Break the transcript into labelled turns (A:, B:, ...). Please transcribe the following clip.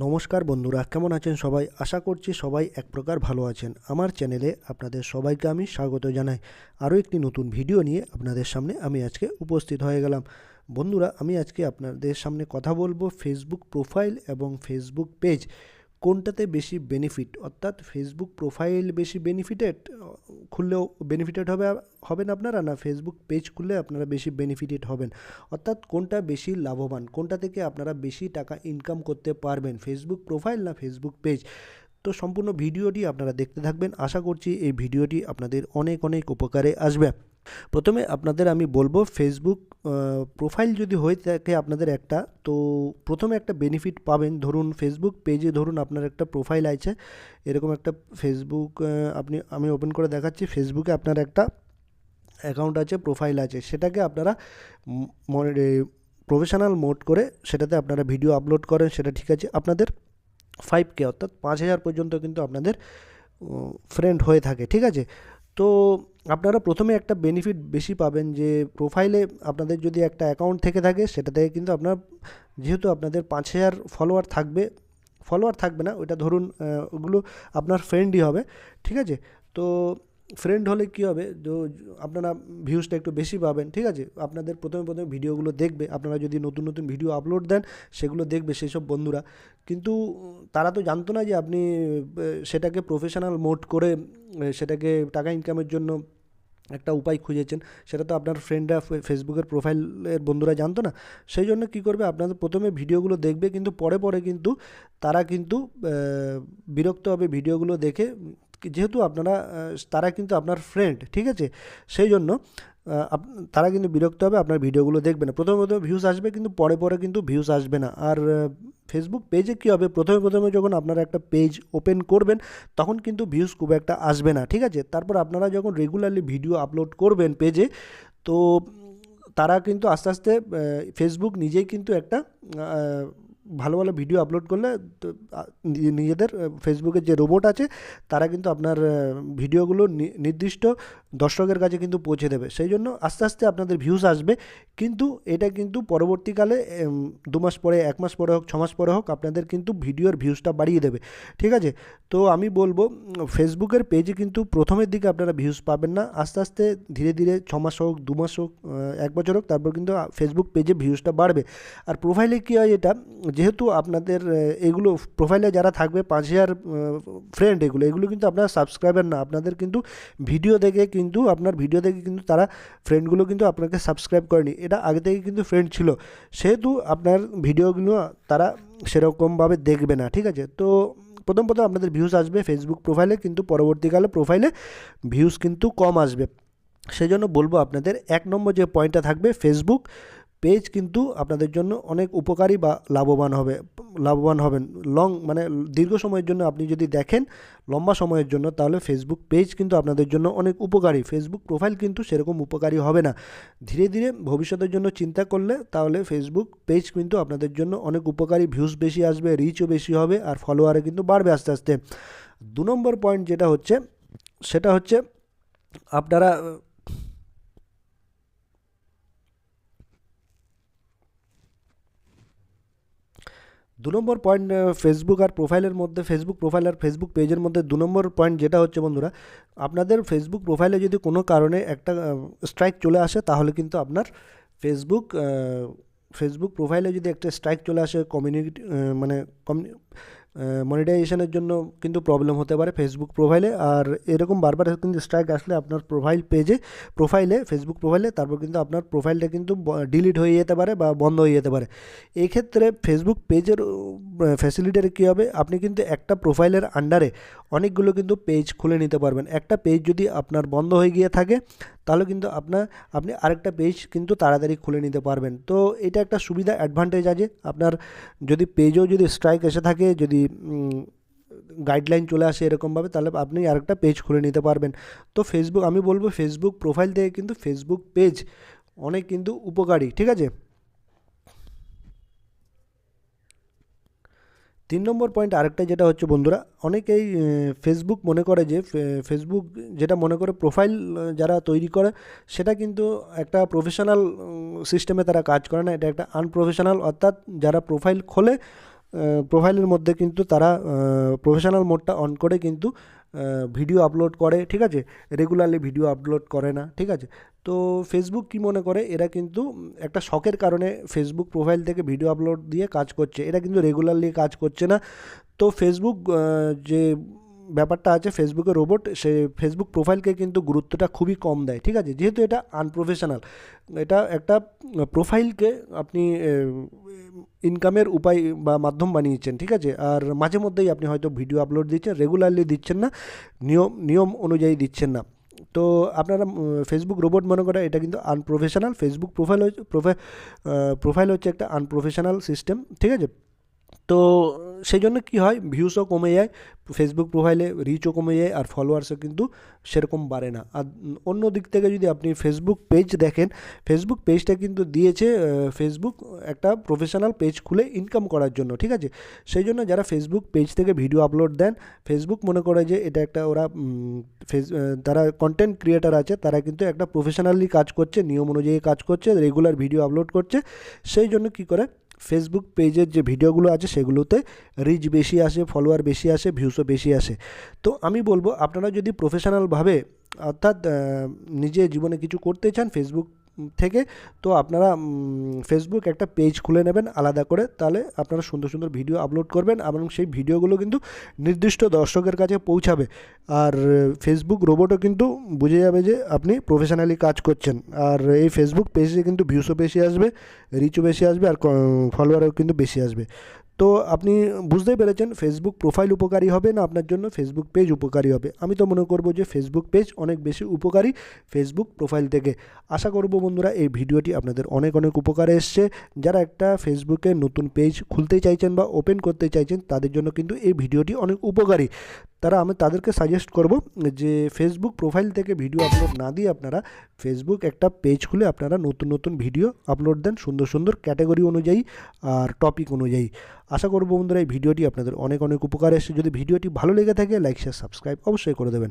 A: নমস্কার বন্ধুরা, কেমন আছেন সবাই? আশা করছি সবাই এক প্রকার ভালো আছেন। আমার চ্যানেলে আপনাদের সবাইকে আমি স্বাগত জানাই। আরও একটি নতুন ভিডিও নিয়ে আপনাদের সামনে আমি আজকে উপস্থিত হয়ে গেলাম। বন্ধুরা, আমি আজকে আপনাদের সামনে কথা বলবো ফেসবুক প্রোফাইল এবং ফেসবুক পেজ কোনটাতে বেশি বেনিফিট, অর্থাৎ ফেসবুক প্রোফাইল বেশি বেনিফিটেড খুললেও বেনিফিটেড হবেন আপনারা, না ফেসবুক পেজ খুললে আপনারা বেশি বেনিফিটেড হবেন, অর্থাৎ কোনটা বেশি লাভবান, কোনটা থেকে আপনারা বেশি টাকা ইনকাম করতে পারবেন, ফেসবুক প্রোফাইল না ফেসবুক পেজ। তো সম্পূর্ণ ভিডিওটি আপনারা দেখতে থাকবেন। আশা করছি এই ভিডিওটি আপনাদের অনেক অনেক উপকারে আসবে। প্রথমে আপনাদের আমি বলবো, ফেসবুক প্রোফাইল যদি হয়ে থাকে আপনাদের একটা, তো প্রথমে একটা বেনিফিট পাবেন। ধরুন ফেসবুক পেজে ধরুন আপনার একটা প্রোফাইল আছে, এরকম একটা ফেসবুক আমি ওপেন করে দেখাচ্ছি। ফেসবুকে আপনার একটা অ্যাকাউন্ট আছে, প্রোফাইল আছে, সেটাকে আপনারা প্রফেশনাল মোড করে সেটাতে আপনারা ভিডিও আপলোড করেন, সেটা ঠিক আছে। আপনাদের 5K অর্থাৎ 5,000 পর্যন্ত কিন্তু আপনাদের ফ্রেন্ড হয়ে থাকে, ঠিক আছে। তো আপনারা প্রথমে একটা বেনিফিট বেশি পাবেন, যে প্রোফাইলে আপনাদের যদি একটা অ্যাকাউন্ট থেকে থাকে, সেটা থেকে কিন্তু আপনার, যেহেতু আপনাদের 5,000 ফলোয়ার থাকবে না, ওইটা ধরুন ওগুলো আপনার ফ্রেন্ডই হবে, ঠিক আছে। তো ফ্রেন্ড হলে কী হবে, তো আপনারা ভিউজটা একটু বেশি পাবেন, ঠিক আছে। আপনাদের প্রথমে ভিডিওগুলো দেখবে, আপনারা যদি নতুন নতুন ভিডিও আপলোড দেন সেগুলো দেখবে সেই সব বন্ধুরা, কিন্তু তারা তো জানতো না যে আপনি সেটাকে প্রফেশনাল মোড করে সেটাকে টাকা ইনকামের জন্য একটা উপায় খুঁজেছেন। সেটা তো আপনার ফ্রেন্ডরা, ফেসবুকের প্রোফাইলের বন্ধুরা জানতো না। সেই জন্য কী করবে, আপনাদের প্রথমে ভিডিওগুলো দেখবে, কিন্তু পরে কিন্তু তারা কিন্তু বিরক্ত হবে ভিডিওগুলো দেখে, যেহেতু তারা কিন্তু আপনার ফ্রেন্ড, ঠিক আছে। সেই জন্য তারা কিন্তু বিরক্ত হবে, আপনার ভিডিওগুলো দেখবে না। প্রথমে ভিউজ আসবে, কিন্তু পরে কিন্তু ভিউজ আসবে না। আর ফেসবুক পেজে কী হবে, প্রথমে যখন আপনারা একটা পেজ ওপেন করবেন তখন কিন্তু ভিউজ খুব একটা আসবে না, ঠিক আছে। তারপর আপনারা যখন রেগুলারলি ভিডিও আপলোড করবেন পেজে, তো তারা কিন্তু আস্তে আস্তে ফেসবুক নিজেই কিন্তু একটা ভালো ভালো ভিডিও আপলোড করলে নিজেদের ফেসবুকের যে রোবট আছে তারা কিন্তু আপনার ভিডিওগুলো নির্দিষ্ট দর্শকের কাছে কিন্তু পৌঁছে দেবে। সেই জন্য আস্তে আস্তে আপনাদের ভিউজ আসবে, কিন্তু এটা কিন্তু পরবর্তীকালে 2 মাস পরে, 1 মাস পরে হোক, 6 মাস পরে হোক, আপনাদের কিন্তু ভিডিওর ভিউজটা বাড়িয়ে দেবে, ঠিক আছে। তো আমি বলবো, ফেসবুকের পেজে কিন্তু প্রথমের দিকে আপনারা ভিউজ পাবেন না, আস্তে আস্তে ধীরে ধীরে 6 মাস হোক, 2 মাস হোক, 1 বছর হোক, তারপর কিন্তু ফেসবুক পেজে ভিউজটা বাড়বে। আর প্রোফাইলে কী হয়, এটা যেহেতু আপনাদের এগুলো প্রোফাইলে যারা থাকবে 5,000 ফ্রেন্ড, এগুলো কিন্তু আপনার সাবস্ক্রাইবার না, আপনাদের কিন্তু ভিডিও দেখে কিন্তু তারা ফ্রেন্ডগুলো কিন্তু আপনাকে সাবস্ক্রাইব করেনি, এটা আগে থেকে কিন্তু ফ্রেন্ড ছিল, সেহেতু আপনার ভিডিওগুলো তারা সেরকমভাবে দেখবে না, ঠিক আছে। তো প্রথম আপনাদের ভিউজ আসবে ফেসবুক প্রোফাইলে, কিন্তু পরবর্তীকালে প্রোফাইলে ভিউজ কিন্তু কম আসবে। সেই জন্য বলবো আপনাদের 1 নম্বর যে পয়েন্টটা থাকবে, ফেসবুক পেজ কিন্তু আপনাদের জন্য অনেক উপকারী বা লাভবান হবেন মানে দীর্ঘ সময়ের জন্য আপনি যদি দেখেন, লম্বা সময়ের জন্য, তাহলে ফেসবুক পেজ কিন্তু আপনাদের জন্য অনেক উপকারী। ফেসবুক প্রোফাইল কিন্তু সেরকম উপকারী হবে না। ধীরে ধীরে ভবিষ্যতের জন্য চিন্তা করলে তাহলে ফেসবুক পেজ কিন্তু আপনাদের জন্য অনেক উপকারী, ভিউজ বেশি আসবে, রিচও বেশি হবে, আর ফলোয়ারে কিন্তু বাড়বে আস্তে আস্তে। 2 নম্বর পয়েন্ট যেটা হচ্ছে, সেটা হচ্ছে আপনারা 2 নম্বর পয়েন্ট, ফেসবুক আর প্রোফাইলের মধ্যে, ফেসবুক প্রোফাইল আর ফেসবুক পেজের মধ্যে 2 নম্বর পয়েন্ট যেটা হচ্ছে বন্ধুরা, আপনাদের ফেসবুক প্রোফাইলে যদি কোনো কারণে একটা স্ট্রাইক চলে আসে, তাহলে কিন্তু আপনার ফেসবুক প্রোফাইলে যদি একটা স্ট্রাইক চলে আসে, মানে মনিটাইজেশনের জন্য কিন্তু প্রবলেম হতে পারে ফেসবুক প্রোফাইলে। আর এরকম বারবার কিন্তু স্ট্রাইক আসলে আপনার ফেসবুক প্রোফাইলে তারপর কিন্তু আপনার প্রোফাইলটা কিন্তু ডিলিট হয়ে যেতে পারে বা বন্ধ হয়ে যেতে পারে। এই ক্ষেত্রে ফেসবুক পেজের ফ্যাসিলিটির কী হবে, আপনি কিন্তু একটা প্রোফাইলের আন্ডারে অনেকগুলো কিন্তু পেজ খুলে নিতে পারবেন। একটা পেজ যদি আপনার বন্ধ হয়ে গিয়ে থাকে, তাহলে কিন্তু আপনি আরেকটা পেজ কিন্তু তাড়াতাড়ি খুলে নিতে পারবেন। তো এটা একটা সুবিধা, অ্যাডভান্টেজ আছে। আপনার যদি পেজেও যদি স্ট্রাইক এসে থাকে, যদি গাইডলাইন চলে আসে এরকমভাবে, তাহলে আপনি আরেকটা পেজ খুলে নিতে পারবেন। তো আমি বলবো ফেসবুক প্রোফাইল থেকে কিন্তু ফেসবুক পেজ অনেক কিন্তু উপকারী, ঠিক আছে। 3 নম্বর পয়েন্ট আরেকটা যেটা হচ্ছে বন্ধুরা, অনেকেই ফেসবুক মনে করে যে ফেসবুক যেটা মনে করে প্রোফাইল যারা তৈরি করে সেটা কিন্তু একটা প্রফেশনাল সিস্টেমে তারা কাজ করে না, এটা একটা আনপ্রফেশনাল। অর্থাৎ যারা প্রোফাইল খোলে প্রোফাইলের মধ্যে কিন্তু তারা প্রফেশনাল মোডটা অন করে কিন্তু ভিডিও আপলোড করে, ঠিক আছে, রেগুলারলি ভিডিও আপলোড করে না, ঠিক আছে। তো ফেসবুক কি মনে করে, এরা কিন্তু একটা শখের কারণে ফেসবুক প্রোফাইল থেকে ভিডিও আপলোড দিয়ে কাজ করছে, এরা কিন্তু রেগুলারলি কাজ করছে না। তো ফেসবুক যে ব্যাপারটা আছে, ফেসবুকের রোবট, সে ফেসবুক প্রোফাইলকে কিন্তু গুরুত্বটা খুবই কম দেয়, ঠিক আছে, যেহেতু এটা আনপ্রফেশনাল। এটা একটা প্রোফাইলকে আপনি ইনকামের উপায় বা মাধ্যম বানিয়েছেন, ঠিক আছে, আর মাঝে মধ্যেই আপনি হয়তো ভিডিও আপলোড দিচ্ছেন, রেগুলারলি দিচ্ছেন না, নিয়ম নিয়ম অনুযায়ী দিচ্ছেন না। তো আপনারা ফেসবুক রোবট মনে করে এটা কিন্তু আনপ্রফেশনাল। ফেসবুক প্রোফাইল হচ্ছে একটা আনপ্রফেশনাল সিস্টেম, ঠিক আছে। তো সেই জন্য কী হয়, ভিউসও কমে যায় ফেসবুক প্রোফাইলে, রিচও কমে যায়, আর ফলোয়ার্সও কিন্তু সেরকম বাড়ে না। আর অন্য দিক থেকে যদি আপনি ফেসবুক পেজ দেখেন, ফেসবুক পেজটা কিন্তু দিয়েছে ফেসবুক একটা প্রফেশনাল পেজ খুলে ইনকাম করার জন্য, ঠিক আছে। সেই জন্য যারা ফেসবুক পেজ থেকে ভিডিও আপলোড দেন, ফেসবুক মনে করে যে এটা একটা ওরা তারা কন্টেন্ট ক্রিয়েটার আছে, তারা কিন্তু একটা প্রফেশনালি কাজ করছে, নিয়ম অনুযায়ী কাজ করছে, রেগুলার ভিডিও আপলোড করছে। সেই জন্য কী করে, ফেসবুক পেজের যে ভিডিওগুলো আছে সেগুলোতে রিচ বেশি আসে, ফলোয়ার বেশি আসে, ভিউসও বেশি আসে। তো আমি বলবো, আপনারা যদি প্রফেশনালভাবে অর্থাৎ নিজে জীবনে কিছু করতে চান ফেসবুক থেকে, তো আপনারা ফেসবুক একটা পেজ খুলে নেবেন আলাদা করে, তাহলে আপনারা সুন্দর সুন্দর ভিডিও আপলোড করবেন এবং সেই ভিডিওগুলো কিন্তু নির্দিষ্ট দর্শকের কাছে পৌঁছাবে। আর ফেসবুক রোবটও কিন্তু বুঝে যাবে যে আপনি প্রফেশনালি কাজ করছেন। আর এই ফেসবুক পেজে কিন্তু ভিউসও বেশি আসবে, রিচও বেশি আসবে, আর ফলোয়ারও কিন্তু বেশি আসবে। তো আপনি বুঝতেই পেরেছেন ফেসবুক প্রোফাইল উপকারী হবে না আপনার জন্য, ফেসবুক পেজ উপকারী হবে। আমি তো মনে করব যে ফেসবুক পেজ অনেক বেশি উপকারী ফেসবুক প্রোফাইল থেকে। আশা করব বন্ধুরা এই ভিডিওটি আপনাদের অনেক অনেক উপকারে এসছে। যারা একটা ফেসবুকে নতুন পেজ খুলতে চাইছেন বা ওপেন করতে চাইছেন, তাদের জন্য কিন্তু এই ভিডিওটি অনেক উপকারী। আমি তাদেরকে সাজেস্ট করব যে ফেসবুক প্রোফাইল থেকে ভিডিও আপলোড না দিয়ে আপনারা ফেসবুক একটা পেজ খুলে আপনারা নতুন নতুন ভিডিও আপলোড দেন, সুন্দর সুন্দর ক্যাটাগরি অনুযায়ী আর টপিক অনুযায়ী। আশা করব বন্ধুরা এই ভিডিওটি আপনাদের অনেক অনেক উপকার এসেছে। যদি ভিডিওটি ভালো লেগে থাকে, লাইক শেয়ার সাবস্ক্রাইব অবশ্যই করে দেবেন।